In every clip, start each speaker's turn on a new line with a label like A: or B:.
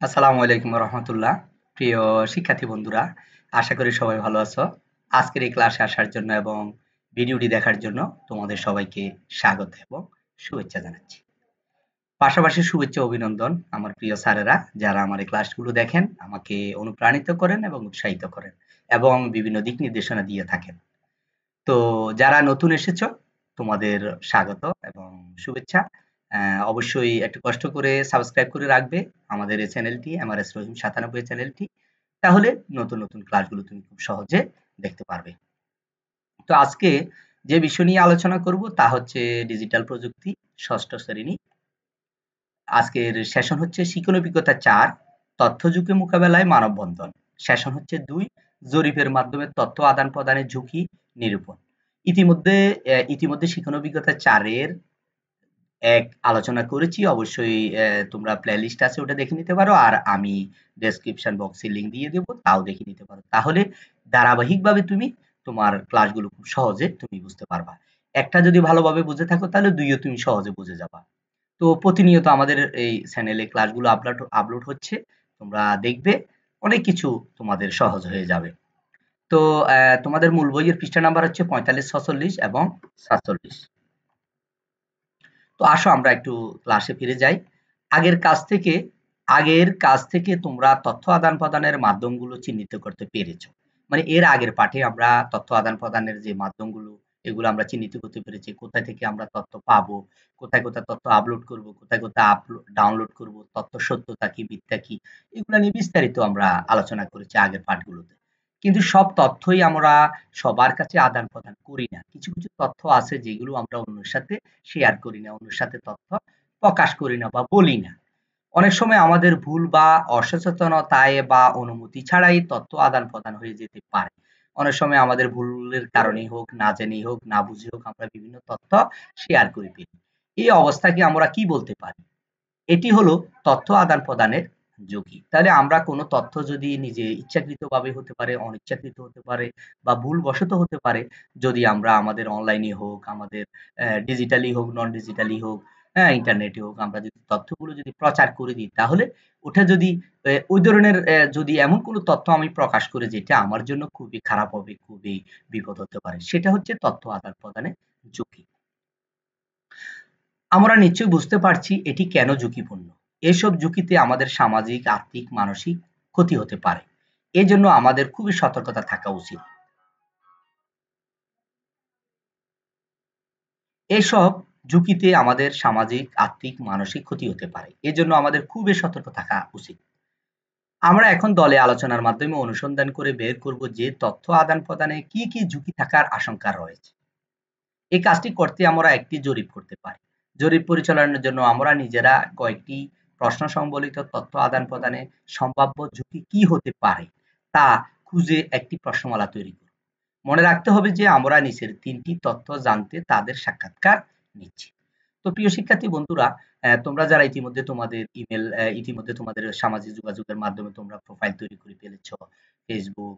A: আসসালামু আলাইকুম রহমতুল্লাহ। প্রিয় শিক্ষার্থী বন্ধুরা, আশা করি সবাই ভালো আছো। আজকের এই ক্লাসে আসার জন্য এবং ভিডিওটি দেখার জন্য তোমাদের সবাইকে স্বাগত এবং শুভেচ্ছা জানাচ্ছি। পাশাপাশি শুভেচ্ছা অভিনন্দন আমার প্রিয় স্যারেরা যারা আমার এই ক্লাসগুলো দেখেন, আমাকে অনুপ্রাণিত করেন এবং উৎসাহিত করেন এবং বিভিন্ন দিক নির্দেশনা দিয়ে থাকেন। তো যারা নতুন এসেছো তোমাদের স্বাগত এবং শুভেচ্ছা। অবশ্যই একটু কষ্ট করে সাবস্ক্রাইব করে রাখবে আমাদের এই চ্যানেলটি এমআরএস রহিম ৯৭ চ্যানেলটি। তাহলে নতুন নতুন ক্লাসগুলো তুমি খুব সহজে দেখতে পারবে। তো আজকে যে বিষয় নিয়ে আলোচনা করব তা হচ্ছে ডিজিটাল প্রযুক্তি, ষষ্ঠ শ্রেণী। আজকের সেশন হচ্ছে শিক্ষণ অভিজ্ঞতা ৪, তথ্য যুগে মোকাবেলায় মানববন্ধন। সেশন হচ্ছে ২, জরিপের মাধ্যমে তথ্য আদান-প্রদানের ঝুঁকি নিরূপণ। ইতিমধ্যে শিক্ষণ অভিজ্ঞতা ৪ এর আলোচনা করেছি। অবশ্যই তোমরা প্লেলিস্ট আছে ওটা দেখে নিতে পারো। আর আমি ডেসক্রিপশন বক্সে লিংক দিয়ে দেব, তাও দেখে নিতে পারো। তাহলে ধারাবাহিকভাবে তুমি তোমার ক্লাসগুলো খুব সহজে তুমি বুঝতে পারবা। একটা যদি ভালোভাবে বুঝে থাকো তাহলে ২ ও তুমি সহজে বুঝে যাবা। তো প্রতিনিয়ত আমাদের এই চ্যানেলে ক্লাসগুলো আপলোড হচ্ছে। তোমরা দেখবে অনেক কিছু তোমাদের সহজ হয়ে যাবে। তো তোমাদের মূল বইয়ের পৃষ্ঠা নাম্বার হচ্ছে ৪৫, ৪৬ এবং ৪৭। তো আসো আমরা একটু ক্লাসে ফিরে যাই। আগের কাজ থেকে আগের কাজ থেকে তোমরা তথ্য আদান-প্রদানের মাধ্যমগুলো চিহ্নিত করতে পেরেছো। মানে এর আগের পাঠে আমরা তথ্য আদান-প্রদানের যে মাধ্যমগুলো এগুলো আমরা চিহ্নিত করতে পেরেছি। কোথায় থেকে আমরা তথ্য পাবো, কোথায় তথ্য আপলোড করব, কোথায় ডাউনলোড করব, তথ্য সত্যতা কি মিথ্যা কি এগুলা নিয়ে বিস্তারিত আমরা আলোচনা করেছি আগের পাঠগুলোতে। কিন্তু সব তথ্যই আমরা সবার কাছে আদান-প্রদান করি না। কিছু, কিছু তথ্য আছে যেগুলো আমরা অন্যের সাথে শেয়ার করি না, অন্যের সাথে তথ্য প্রকাশ করি না বা বলি না। অনেক সময় আমাদের ভুল বা অসচেতনতায় বা অনুমতি ছাড়াই তথ্য আদান-প্রদান হয়ে যেতে পারে। অনেক সময় আমাদের ভুলের কারণেই হোক, না জেনেই হোক, না বুঝে হোক আমরা বিভিন্ন তথ্য শেয়ার করে ফেলি। এই অবস্থাকে আমরা কি বলতে পারি? এটি হলো তথ্য আদান-প্রদানের ঝুঁকি। তাহলে আমরা কোনো তথ্য যদি নিজে ইচ্ছাকৃতভাবে হতে পারে, অনিচ্ছাকৃত হতে পারে বা ভুলবশত হতে পারে, যদি আমরা আমাদের অনলাইনে হোক, আমাদের ডিজিটালি হোক, নন ডিজিটালি হোক, হ্যাঁ? ইন্টারনেটে হোক, আমরা যদি তথ্যগুলো যদি প্রচার করে দিই, তাহলে ওটা যদি ওই ধরনের যদি এমন কোনো তথ্য আমি প্রকাশ করি যেটা আমার জন্য খুবই খারাপ হবে, খুবই বিপদ হতে পারে, সেটা হচ্ছে তথ্য আদান-প্রদানের ঝুঁকি। আমরা নিশ্চয়ই বুঝতে পারছি এটি কেন ঝুঁকিপূর্ণ। এসব ঝুঁকিতে আমাদের সামাজিক, আর্থিক, মানসিক ক্ষতি হতে পারে। এজন্য আমাদের খুবই সতর্কতা থাকা উচিত। এসব ঝুঁকিতে আমাদের সামাজিক, আর্থিক, মানসিক ক্ষতি হতে পারে। এজন্য আমাদের খুবই সতর্ক থাকা উচিত। আমরা এখন দলে আলোচনার মাধ্যমে অনুসন্ধান করে বের করব যে তথ্য আদান-প্রদানে কি, কি ঝুঁকি থাকার আশঙ্কা রয়েছে। এই কাজটি করতে আমরা একটি জরিপ করতে পারি। জরিপ পরিচালনার জন্য আমরা নিজেরা কয়েকটি প্রশ্ন সম্বলিত তথ্য আদান-প্রদানে সম্ভাব্য ঝুঁকি কি হতে পারে তা খুঁজে একটি প্রশ্নমালা তৈরি করব। মনে রাখতে হবে যে আমরা নিচের ৩টি তথ্য জানতে তাদের সাক্ষাৎকার নিচ্ছি। তো প্রিয় শিক্ষার্থী বন্ধুরা, তোমরা যারা ইতিমধ্যে তোমাদের সামাজিক যোগাযোগের মাধ্যমে তোমরা প্রোফাইল তৈরি করে ফেলেছো। Facebook,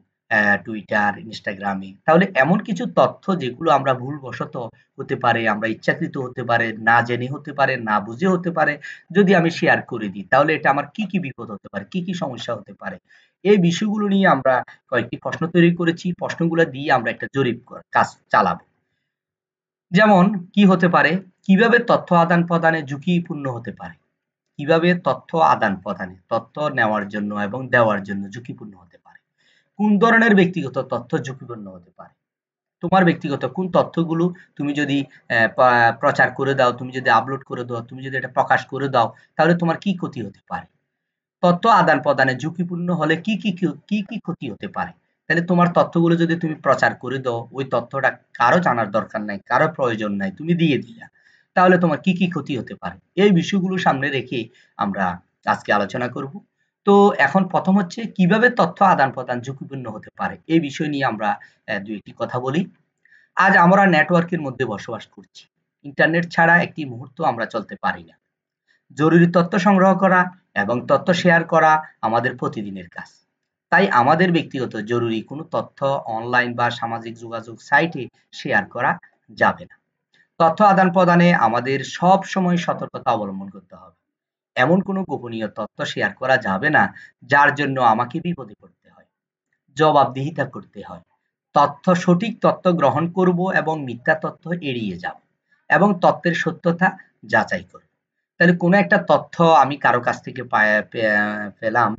A: Twitter, Instagram এ। তাহলে এমন কিছু তথ্য যেগুলো আমরা ভুলবশত হতে পারে, আমরা ইচ্ছাকৃত হতে পারে, না জেনে হতে পারে, না বুঝে হতে পারে। যদি আমি শেয়ার করে দিই তাহলে এটা আমার কি, কি বিপদ হতে পারে, কি, কি সমস্যা হতে পারে। এই বিষয়গুলো নিয়ে আমরা কয়েকটি প্রশ্ন তৈরি করেছি। প্রশ্নগুলা দিয়ে আমরা একটা জরিপ কাজ চালাবো। যেমন কি হতে পারে? কিভাবে তথ্য আদান-প্রদানে ঝুঁকিপূর্ণ হতে পারে? কিভাবে তথ্য আদান-প্রদানে, তথ্য নেওয়ার জন্য এবং দেওয়ার জন্য ঝুঁকিপূর্ণ হতে পারে? কোন ধরনের ব্যক্তিগত তথ্য ঝুঁকিপূর্ণ হতে পারে? তোমার ব্যক্তিগত কোন তথ্যগুলো তুমি যদি প্রচার করে দাও, তুমি যদি আপলোড করে দাও, তুমি যদি এটা প্রকাশ করে দাও, তাহলে তোমার কি ক্ষতি হতে পারে? তথ্য আদান-প্রদানে ঝুঁকিপূর্ণ হলে কি ক্ষতি হতে পারে? তাহলে তোমার তথ্যগুলো যদি তুমি প্রচার করে দাও, ওই তথ্যটা কারো জানার দরকার নাই, কারো প্রয়োজন নাই, তুমি দিয়ে দিলা। তাহলে তোমার কি ক্ষতি হতে পারে? এই বিষয়গুলো সামনে রেখে আমরা আজকে আলোচনা করব। তো এখন ১ম হচ্ছে কিভাবে তথ্য আদান-প্রদান ঝুঁকিপূর্ণ হতে পারে? এই বিষয় নিয়ে আমরা ২ টি কথা বলি। আজ আমরা নেটওয়ার্কের মধ্যে বসবাস করছি। ইন্টারনেট ছাড়া একটি মুহূর্ত আমরা চলতে পারি না। জরুরি তথ্য সংগ্রহ করা এবং তথ্য শেয়ার করা আমাদের প্রতিদিনের কাজ। তাই আমাদের ব্যক্তিগত জরুরি কোনো তথ্য অনলাইন বা সামাজিক যোগাযোগ সাইটে শেয়ার করা যাবে না। তথ্য আদান-প্রদানে আমাদের সবসময় সতর্কতা অবলম্বন করতে হবে। এমন কোনো গোপনীয় তথ্য শেয়ার করা যাবে না যার জন্য আমাকে বিপদে পড়তে হয়, জবাবদিহিতা করতে হয়। সঠিক তথ্য গ্রহণ করব এবং মিথ্যা তথ্য এড়িয়ে যাব এবং তথ্যের সত্যতা যাচাই করব। তাহলে কোনো একটা তথ্য আমি কারো কাছ থেকে পেলাম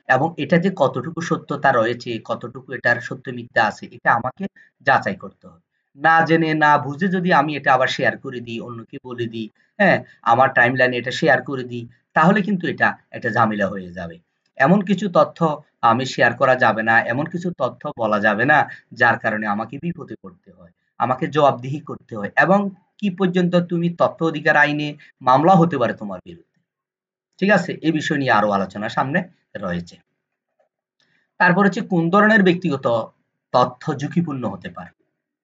A: এবং এটা যে কতটুকু সত্যতা রয়েছে, কতটুকু এটার সত্য মিথ্যা আছে, এটা আমাকে যাচাই করতে হবে। না জেনে না বুঝে যদি আমি এটা আবার শেয়ার করে দিই, অন্যকে বলে দিই, হ্যাঁ, আমার টাইমলাইনে এটা শেয়ার করে দিই, তাহলে কিন্তু এটা একটা ঝামেলা হয়ে যাবে। এমন কিছু তথ্য আমি শেয়ার করা যাবে না, এমন কিছু তথ্য বলা যাবে না যার কারণে আমাকে বিপদে পড়তে হয়, আমাকে জবাবদিহি করতে হয় এবং কি পর্যন্ত তুমি তথ্য অধিকার আইনে মামলা হতে পারে তোমার বিরুদ্ধে। ঠিক আছে? এই বিষয় নিয়ে আরো আলোচনা সামনে রয়েছে। তারপর হচ্ছে কোন ধরনের ব্যক্তিগত তথ্য ঝুঁকিপূর্ণ হতে পারে?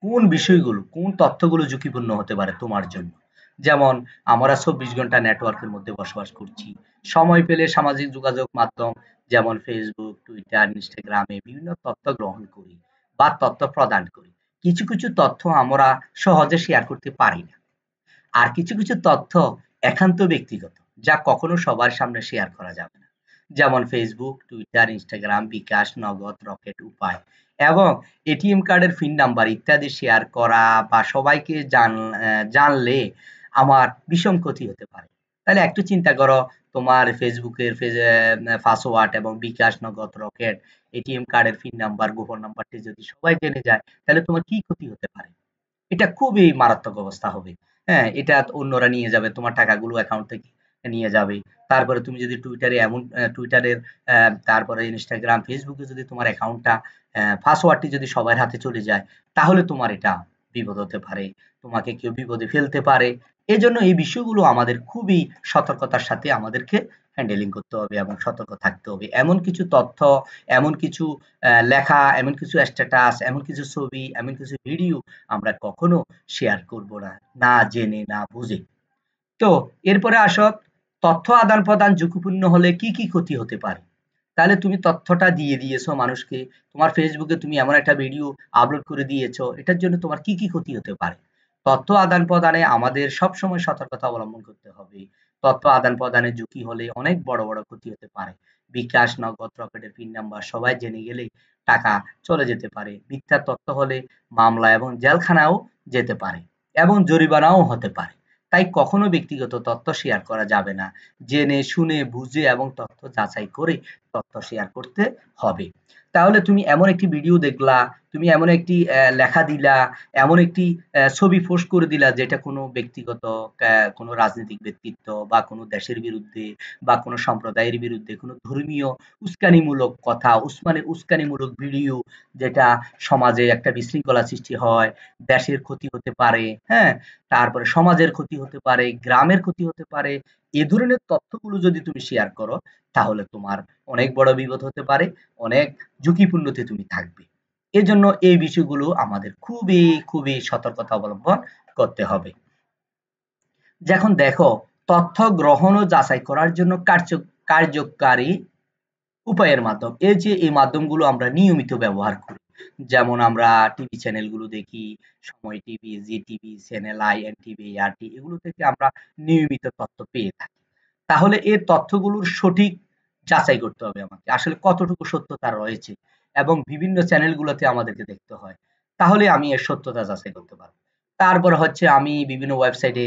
A: কোন বিষয়গুলো, কোন তথ্যগুলো ঝুঁকিপূর্ণ হতে পারে তোমার জন্য? যেমন আমরা ২৪ ঘন্টা নেটওয়ার্কের মধ্যে বসবাস করছি। সময় পেলে সামাজিক যোগাযোগ মাধ্যম যেমন Facebook, Twitter, Instagram এ বিভিন্ন তথ্য গ্রহণ করি বা তথ্য প্রদান করি। কিছু, কিছু তথ্য আমরা সহজে শেয়ার করতে পারি না। আর কিছু, কিছু তথ্য একান্ত ব্যক্তিগত, যা কখনো সবার সামনে শেয়ার করা যাবে না। যেমন Facebook, Twitter, Instagram, বিকাশ, নগদ, রকেট, উপায় এবং এটিএম কার্ডের পিন নাম্বার ইত্যাদি শেয়ার করা বা সবাইকে জানলে আমার বিষম ক্ষতি হতে পারে। তাহলে একটু চিন্তা করো, তোমার Facebook এর পাসওয়ার্ড এবং বিকাশ, নগদ, রকেট, এটিএম কার্ডের পিন নাম্বার, গোপন নাম্বারটি যদি সবাই জেনে যায়, তাহলে তোমার কি ক্ষতি হতে পারে? এটা খুবই মারাত্মক অবস্থা হবে। হ্যাঁ? এটা অন্যরা নিয়ে যাবে। তোমার টাকাগুলো অ্যাকাউন্ট থেকে নিয়ে যাবে। তারপরে তুমি যদি Twitter এর তারপরে Instagram, Facebook এ যদি তোমার অ্যাকাউন্টটা পাসওয়ার্ডটি যদি সবার হাতে চলে যায়, তাহলে তোমার এটা বিপদ হতে পারে। তোমাকে কেউ বিপদে ফেলতে পারে। এজন্য এই বিষয়গুলো আমাদের খুবই সতর্কতার সাথে আমাদেরকে হ্যান্ডেলিং করতে হবে এবং সতর্ক থাকতে হবে। এমন কিছু তথ্য, এমন কিছু লেখা, এমন কিছু স্ট্যাটাস, এমন কিছু ছবি, এমন কিছু ভিডিও আমরা কখনো শেয়ার করব না, না জেনে না বুঝে। তো এরপরে আসো, তথ্য আদান-প্রদান ঝুঁকিপূর্ণ হলে কি, কি ক্ষতি হতে পারে? তাহলে তুমি তথ্যটা দিয়ে দিয়েছো মানুষকে। তোমার Facebook এ তুমি এমন একটা ভিডিও আপলোড করে দিয়েছো। এটার জন্য তোমার কি, কি ক্ষতি হতে পারে? তথ্য আদান-প্রদানে আমাদের সবসময় সতর্কতা অবলম্বন করতে হবে। তথ্য আদান-প্রদানের ঝুঁকি হলে অনেক বড়, বড় ক্ষতি হতে পারে। বিকাশ, নগদ, রকেটের পিন নাম্বার সবাই জেনে গেলে টাকা চলে যেতে পারে। মিথ্যা তথ্য হলে মামলা এবং জেলখানাও যেতে পারে এবং জরিমানাও হতে পারে। তাই কখনো ব্যক্তিগত তথ্য শেয়ার করা যাবে না। জেনে শুনে বুঝে এবং তথ্য যাচাই করে তথ্য শেয়ার করতে হবে। তাহলে তুমি এমন একটি ভিডিও দেখলা, তুমি এমন একটি লেখা দিলা, এমন একটি ছবি পোস্ট করে দিলা যেটা কোনো ব্যক্তিগত কোনো রাজনৈতিক ব্যক্তিত্ব বা কোনো দেশের বিরুদ্ধে বা কোনো সম্প্রদায়ের বিরুদ্ধে কোনো ধর্মীয় উস্কানিমূলক কথা, উস্কানিমূলক ভিডিও যেটা সমাজে একটা বিশৃঙ্খলা সৃষ্টি হয়, দেশের ক্ষতি হতে পারে, হ্যাঁ? তারপরে সমাজের ক্ষতি হতে পারে, গ্রামের ক্ষতি হতে পারে। এ ধরনের তথ্যগুলো যদি তুমি শেয়ার করো, তাহলে তোমার অনেক বড় বিপদ হতে পারে, অনেক ঝুঁকিপূর্ণতে তুমি থাকবে। এজন্য এই বিষয়গুলো আমাদের খুবই, খুবই সতর্কতা অবলম্বন করতে হবে। এখন দেখো, তথ্য গ্রহণ ও যাচাই করার জন্য কার্যকারী উপায়ের মাধ্যম। এই যে এই মাধ্যমগুলো আমরা নিয়মিত ব্যবহার করি। যেমন আমরা টিভি চ্যানেলগুলো দেখি, সময় TV, G TV, channel I, NTV, RT এগুলো থেকে আমরা নিয়মিত তথ্য পেয়ে থাকি। তাহলে এর তথ্যগুলোর সঠিক যাচাই করতে হবে আমাকে। আসলে কতটুকু সত্যতা রয়েছে এবং বিভিন্ন চ্যানেলগুলোতে আমাদেরকে দেখতে হয়। তাহলে আমি এর সত্যতা যাচাই করতে পারব। তারপরে হচ্ছে আমি বিভিন্ন ওয়েবসাইটে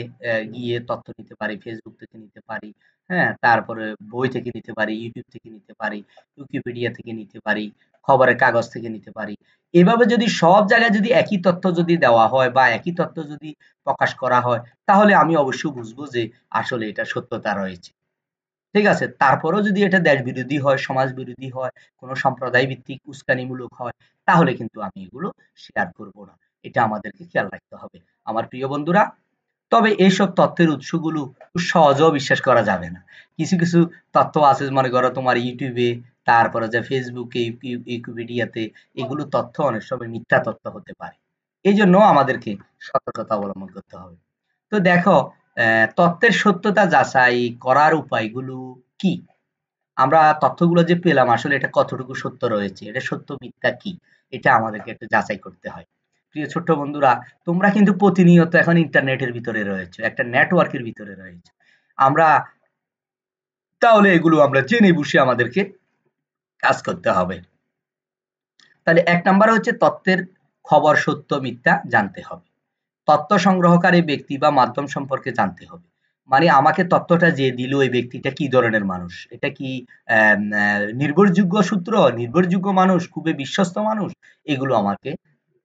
A: গিয়ে তথ্য নিতে পারি, Facebook থেকে নিতে পারি। হ্যাঁ? তারপরে বই থেকে নিতে পারি, YouTube থেকে নিতে পারি, Wikipedia থেকে নিতে পারি, খবরের কাগজ থেকে নিতে পারি। এভাবে যদি সব জায়গায় যদি একই তথ্য যদি দেওয়া হয় বা একই তথ্য যদি প্রকাশ করা হয়, তাহলে আমি অবশ্যই বুঝবো যে আসলে এটার সত্যতা রয়েছে। ঠিক আছে? তারপরেও যদি এটা দেশ বিরোধী হয়, সমাজ বিরোধী হয়, কোনো সম্প্রদায় ভিত্তিক উস্কানিমূলক হয়, তাহলে কিন্তু আমি এগুলো শেয়ার করব না। এটা আমাদেরকে খেয়াল রাখতে হবে। আমার প্রিয় বন্ধুরা, তবে এইসব তথ্যের উৎসগুলো খুব সহজেও বিশ্বাস করা যাবে না। কিছু, কিছু তথ্য আছে মনে করো তোমার YouTube এ, তারপরে যে Facebook এ, Wikipedia তে এগুলো তথ্য অনেক সময় মিথ্যা তথ্য হতে পারে। এজন্য আমাদেরকে সতর্কতা অবলম্বন করতে হবে। তো দেখো, তথ্যের সত্যতা যাচাই করার উপায়গুলো কি? আমরা তথ্যগুলো যে পেলাম আসলে এটা কতটুকু সত্য রয়েছে, এটা সত্য মিথ্যা কি? এটা আমাদেরকে একটু যাচাই করতে হয়। প্রিয় ছোট্ট বন্ধুরা, তোমরা কিন্তু প্রতিনিয়ত এখন ইন্টারনেটের ভিতরে রয়েছো, একটা নেটওয়ার্কের ভিতরে রয়েছো। আমরা তাহলে এগুলো আমরা জেনে বুঝে আমাদেরকে কাজ করতে হবে। তাহলে ১ নাম্বার হচ্ছে তথ্যের খবর সত্য মিথ্যা জানতে হবে। তথ্য সংগ্রহকারী ব্যক্তি বা মাধ্যম সম্পর্কে জানতে হবে। মানে আমাকে তথ্যটা যে দিল এই ব্যক্তিটা কি ধরনের মানুষ? এটা কি অ্যাম অ্যা নির্ভরযোগ্য সূত্র, নির্ভরযোগ্য মানুষ, খুবই বিশ্বস্ত মানুষ? এগুলো আমাকে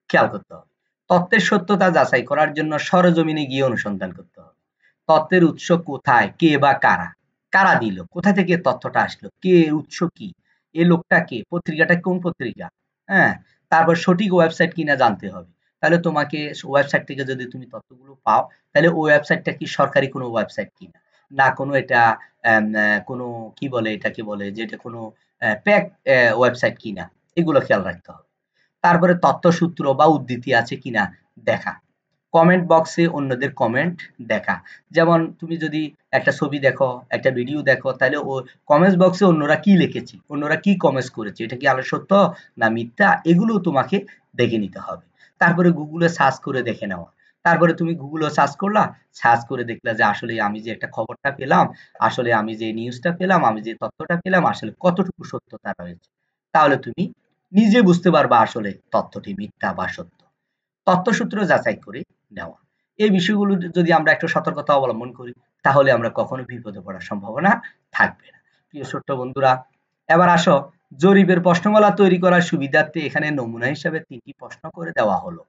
A: খেয়াল করতে হবে। তথ্যের সত্যতা যাচাই করার জন্য সরেজমিনে গিয়ে অনুসন্ধান করতে হবে। তথ্যের উৎস কোথায়, কে বা কারা? কারা দিল? কোথা থেকে তথ্যটা আসলো? কে, উৎস কি? এ লোকটা কে? পত্রিকাটা কোন পত্রিকা? হ্যাঁ? তারপর সঠিক ওয়েবসাইট কিনা জানতে হবে। তাহলে তোমাকে ওয়েবসাইট থেকে যদি তুমি তথ্যগুলো পাও, তাহলে ওই ওয়েবসাইটটা কি সরকারি কোনো ওয়েবসাইট কিনা? না কোনো এটা কোনো কি বলে এটাকে বলে যে এটা কোনো পেইড ওয়েবসাইট কিনা? এগুলো খেয়াল রাখতে হবে। তারপরে তথ্যসূত্র বা উদ্ধৃতি আছে কিনা দেখা। কমেন্ট বক্সে অন্যদের কমেন্ট দেখা। যেমন তুমি যদি একটা ছবি দেখো, একটা ভিডিও দেখো, তাহলে ও কমেন্টস বক্সে অন্যরা কি লিখেছে, অন্যরা কি কমেন্টস করেছে, এটা কি আলো সত্য না মিথ্যা, এগুলো তোমাকে দেখে নিতে হবে। তারপরে গুগলে সার্চ করে দেখে নেওয়া। তারপরে তুমি গুগলে সার্চ করলা, সার্চ করে দেখলা যে আসলে আমি যে একটা খবরটা পেলাম, আসলে আমি যে নিউজটা পেলাম, আমি যে তথ্যটা পেলাম আসলে কতটুকু সত্যতা রয়েছে। তাহলে তুমি নিজে বুঝতে পারবা আসলে তথ্যটি মিথ্যা বা সত্য। তথ্যসূত্র যাচাই করে নেওয়া। এই বিষয়গুলো যদি আমরা একটু সতর্কতা অবলম্বন করি, তাহলে আমরা কখনো বিপদে পড়ার সম্ভাবনা থাকবে না। প্রিয় ছোট্ট বন্ধুরা, এবার আসো জরিপের প্রশ্নমালা তৈরি করার সুবিধার্থে এখানে নমুনা হিসাবে ৩টি প্রশ্ন করে দেওয়া হলো।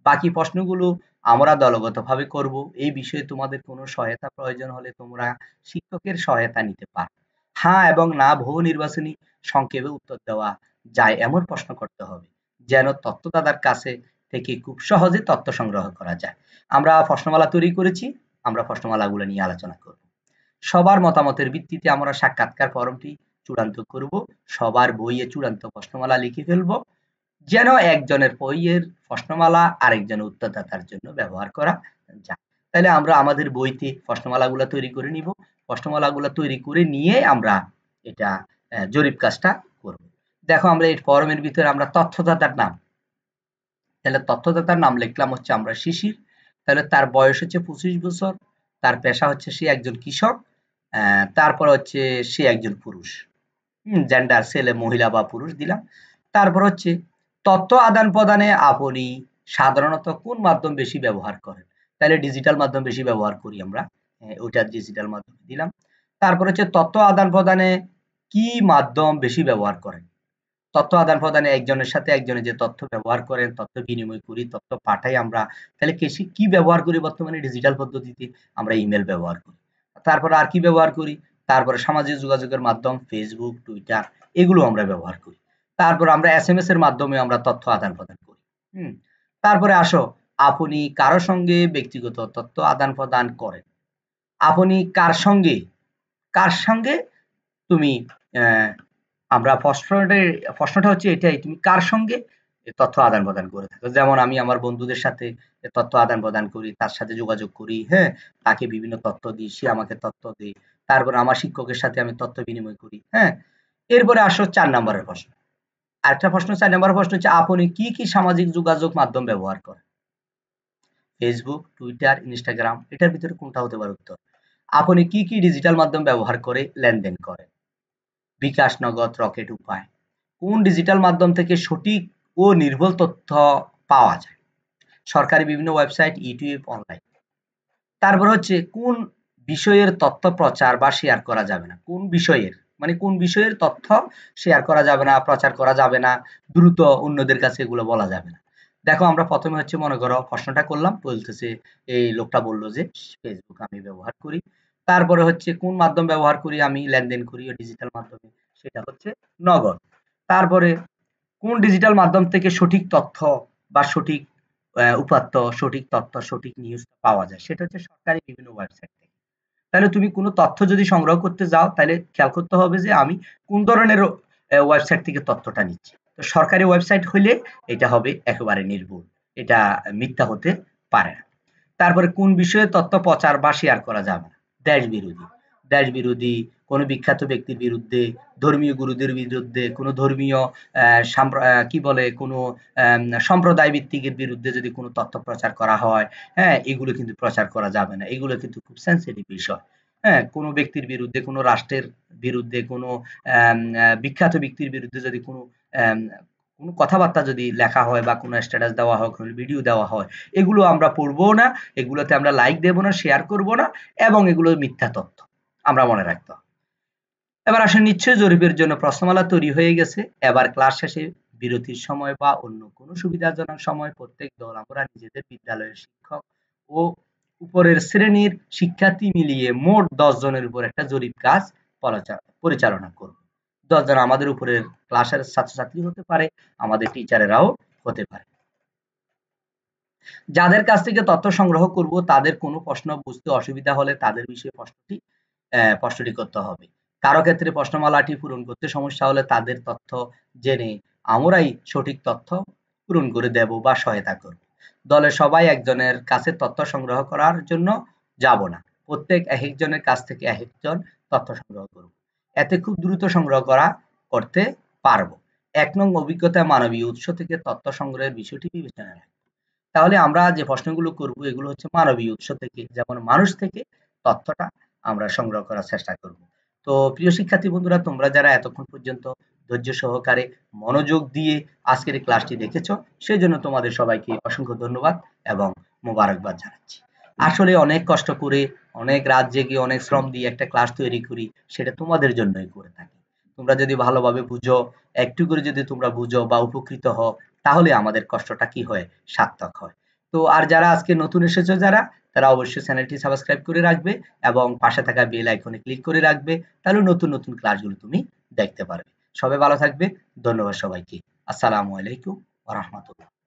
A: বাকি প্রশ্নগুলো আমরা দলগতভাবে করব। এই বিষয়ে তোমাদের কোনো সহায়তা প্রয়োজন হলে তোমরা শিক্ষকের সহায়তা নিতে পারো। হ্যাঁ এবং না বহু নির্বাচনী সংক্ষেপে উত্তর দেওয়া যায় এমন প্রশ্ন করতে হবে, যেন তথ্যদাতার কাছে থেকে খুব সহজে তথ্য সংগ্রহ করা যায়। আমরা প্রশ্নমালা তৈরি করেছি, আমরা প্রশ্নমালাগুলো নিয়ে আলোচনা করব। সবার মতামতের ভিত্তিতে আমরা সাক্ষাৎকার ফরমটি চূড়ান্ত করব। সবার বইয়ে চূড়ান্ত প্রশ্নমালা লিখে ফেলব, যেন একজনের বইয়ের প্রশ্নমালা আরেকজনের উত্তরদাতার জন্য ব্যবহার করা যায়। তাহলে আমরা আমাদের বইতে প্রশ্নমালাগুলো তৈরি করে নিব। প্রশ্নমালাগুলো তৈরি করে নিয়ে আমরা এটা জরিপ কাজটা করব। দেখো আমরা এই ফরমের ভিতরে আমরা তথ্যদাতার নাম, তাহলে তথ্যদাতার নাম লিখলাম হচ্ছে আমরা শিশির। তাহলে তার বয়স হচ্ছে 25 বছর, তার পেশা হচ্ছে সে একজন কৃষক, তারপর হচ্ছে সে একজন পুরুষ। জেন্ডার ছেলে, মহিলা বা পুরুষ দিলাম। তারপর হচ্ছে তথ্য আদান-প্রদানে আপনি সাধারণত কোন মাধ্যম বেশি ব্যবহার করেন? তাহলে ডিজিটাল মাধ্যম বেশি ব্যবহার করি আমরা। ওইটা ডিজিটাল মাধ্যম দিলাম। তারপর হচ্ছে তথ্য আদান-প্রদানে কি মাধ্যম বেশি ব্যবহার করেন? তথ্য আদান-প্রদানে একজনের সাথে একজনের যে তথ্য ব্যবহার করেন, তথ্য বিনিময় করি, তথ্য পাঠাই আমরা। তাহলে কি ব্যবহার করি বর্তমানে ডিজিটাল পদ্ধতিতে? আমরা ইমেইল ব্যবহার করি। তারপরে আর কি ব্যবহার করি? তারপরে সামাজিক যোগাযোগের মাধ্যম Facebook, Twitter এগুলো আমরা ব্যবহার করি। তারপর আমরা SMS এর মাধ্যমে আমরা তথ্য আদান-প্রদান করি। হুম? তারপরে আসো, আপনি কারো সঙ্গে ব্যক্তিগত তথ্য আদান-প্রদান করেন। আপনি কার সঙ্গে তুমি অ্যা আমরা প্রশ্নটা হচ্ছে এটাই, তুমি কার সঙ্গে তথ্য আদান-প্রদান করে থাকো? যেমন আমি আমার বন্ধুদের সাথে তথ্য আদান-প্রদান করি, তার সাথে যোগাযোগ করি, হ্যাঁ? তাকে বিভিন্ন তথ্য দিই, সে আমাকে তথ্য দেয়। তারপরে আমার শিক্ষকের সাথে আমি তথ্য বিনিময় করি, হ্যাঁ? এরপরে আসো ৪ নাম্বারের প্রশ্ন। আরেকটা প্রশ্ন ৪ নাম্বারের প্রশ্ন হচ্ছে আপনি কি সামাজিক যোগাযোগ মাধ্যম ব্যবহার করেন? Facebook, Twitter, Instagram এটার ভিতরে কোনটা হতে পারে উত্তর? আপনি কি ডিজিটাল মাধ্যম ব্যবহার করে লেনদেন করেন? বিকাশ, নগদ, রকেট উপায়। কোন ডিজিটাল মাধ্যম থেকে সঠিক ও নির্ভুল তথ্য পাওয়া যায়? সরকারি বিভিন্ন ওয়েবসাইট, ইউটিউব, অনলাইন। তারপর হচ্ছে কোন বিষয়ের তথ্য প্রচার বা শেয়ার করা যাবে না? কোন বিষয়ের? মানে কোন বিষয়ের তথ্য শেয়ার করা যাবে না, প্রচার করা যাবে না, দ্রুত অন্যদের কাছে এগুলো বলা যাবে না। দেখো আমরা প্রথমে হচ্ছে মনে করো প্রশ্নটা করলাম, বলতেছে এই লোকটা বলল যে Facebook আমি ব্যবহার করি। তারপরে হচ্ছে কোন মাধ্যম ব্যবহার করি আমি লেনদেন করি ডিজিটাল মাধ্যমে, সেটা হচ্ছে নগদ। তারপরে কোন ডিজিটাল মাধ্যম থেকে সঠিক তথ্য বা সঠিক উপাত্ত, সঠিক তথ্য, সঠিক নিউজ পাওয়া যায়? সেটা হচ্ছে সরকারি বিভিন্ন ওয়েবসাইট থেকে। তাহলে তুমি কোনো তথ্য যদি সংগ্রহ করতে যাও, তাহলে খেয়াল করতে হবে যে আমি কোন ধরনের ওয়েবসাইট থেকে তথ্যটা নিচ্ছি। তো সরকারি ওয়েবসাইট হইলে এটা হবে একেবারে নির্ভুল। এটা মিথ্যা হতে পারে না। তারপরে কোন বিষয়ে তথ্য প্রচার বা শেয়ার করা যাবে না? দেশ বিরোধী। দেশ বিরোধী, কোনো বিখ্যাত ব্যক্তির বিরুদ্ধে, ধর্মীয় গুরুদের বিরুদ্ধে, কোনো ধর্মীয় কি বলে কোনো সম্প্রদায় ভিত্তিকের বিরুদ্ধে যদি কোনো তথ্য প্রচার করা হয়, হ্যাঁ? এগুলো কিন্তু প্রচার করা যাবে না। এগুলো কিন্তু খুব সেনসিটিভ বিষয়। হ্যাঁ? কোনো ব্যক্তির বিরুদ্ধে, কোনো রাষ্ট্রের বিরুদ্ধে কোনো বিখ্যাত ব্যক্তির বিরুদ্ধে যদি কোনো কোনো কথাবার্তা যদি লেখা হয় বা কোনো স্ট্যাটাস দেওয়া হয়, কোনো ভিডিও দেওয়া হয়, এগুলো আমরা পড়বও না, এগুলোতে আমরা লাইক দেব না, শেয়ার করব না এবং এগুলো মিথ্যা তথ্য। আমরা মনে রাখতে হবে। এবার আসেন, নিশ্চয়ই জরিপের জন্য প্রশ্নমালা তৈরি হয়ে গেছে। এবার ক্লাস শেষে বিরতির সময় বা অন্য কোনো সুবিধাজনক সময় প্রত্যেক দল আমরা নিজেদের বিদ্যালয়ের শিক্ষক ও উপরের শ্রেণীর শিক্ষার্থী মিলিয়ে মোট ১০ জনের উপর একটা জরিপ কাজ পরিচালনা করব। ১০ জন আমাদের উপরের ক্লাসের ছাত্রছাত্রী হতে পারে, আমাদের টিচারেরাও হতে পারে। যাদের কাছ থেকে তথ্য সংগ্রহ করব তাদের কোনো প্রশ্ন বুঝতে অসুবিধা হলে তাদের বিষয়ে প্রশ্নটি করতে হবে। কারো ক্ষেত্রে প্রশ্নমালাটি পূরণ করতে সমস্যা হলে তাদের তথ্য জেনে আমরাই সঠিক তথ্য পূরণ করে দেব বা সহায়তা করব। দলের সবাই একজনের কাছে তথ্য সংগ্রহ করার জন্য যাব না। প্রত্যেক একেকজনের কাছ থেকে একেকজন তথ্য সংগ্রহ করব। এতে খুব দ্রুত সংগ্রহ করতে পারব। ১ নং অভিজ্ঞতা মানবীয় উৎস থেকে তথ্য সংগ্রহের বিষয়টি বিবেচনায় রাখব। তাহলে আমরা যে প্রশ্নগুলো করব এগুলো হচ্ছে মানবীয় উৎস থেকে, যেমন মানুষ থেকে তথ্যটা আমরা সংগ্রহ করার চেষ্টা করব। তো প্রিয় শিক্ষার্থী বন্ধুরা, তোমরা যারা এতক্ষণ পর্যন্ত ধৈর্য সহকারে মনোযোগ দিয়ে আজকের এই ক্লাসটি দেখেছো, সেজন্য তোমাদের সবাইকে অসংখ্য ধন্যবাদ এবং মোবারকবাদ জানাচ্ছি। আসলে অনেক কষ্ট করে, অনেক রাত জেগে, অনেক শ্রম দিয়ে একটা ক্লাস তৈরি করি, সেটা তোমাদের জন্যই করে থাকি। তোমরা যদি ভালোভাবে বুঝো, একটু করে যদি তোমরা বুঝো বা উপকৃত হও, তাহলে আমাদের কষ্টটা কি হয়, সার্থক হয়। তো আর যারা আজকে নতুন এসেছো যারা, তারা অবশ্যই চ্যানেলটি সাবস্ক্রাইব করে রাখবে এবং পাশে থাকা বেল আইকনে ক্লিক করে রাখবে, তাহলে নতুন নতুন ক্লাসগুলো তুমি দেখতে পারবে। সবাই ভালো থাকবে। ধন্যবাদ সবাইকে। আসসালামু আলাইকুম ওয়া রাহমাতুল্লাহ।